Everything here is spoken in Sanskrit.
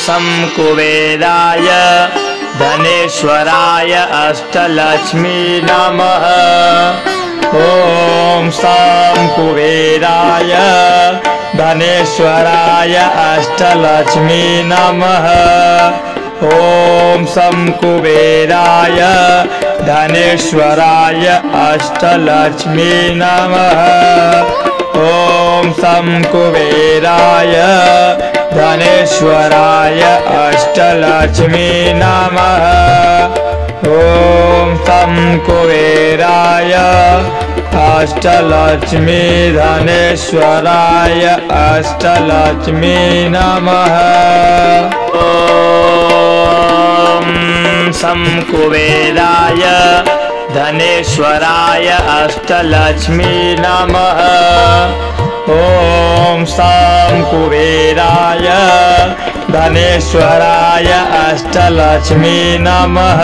सं कुबेराय धनेश्वराय अष्टलक्ष्मी नमः। ॐ सं कुबेराय धनेश्वराय अष्टलक्ष्मी नमः। ॐ सं कुबेराय धनेश्वराय अष्टलक्ष्मी नमः। ॐ सं कुबेराय धनेश्वराय अष्टलक्ष्मी नमः। ॐ सं कुबेराय अष्टलक्ष्मी धनेश्वराय अष्टलक्ष्मी नमः। ॐ सं कुबेराय धनेश्वराय अष्टलक्ष्मी नमः। ॐ सं कुबेराय धनेश्वराय अष्टलक्ष्मी नमः।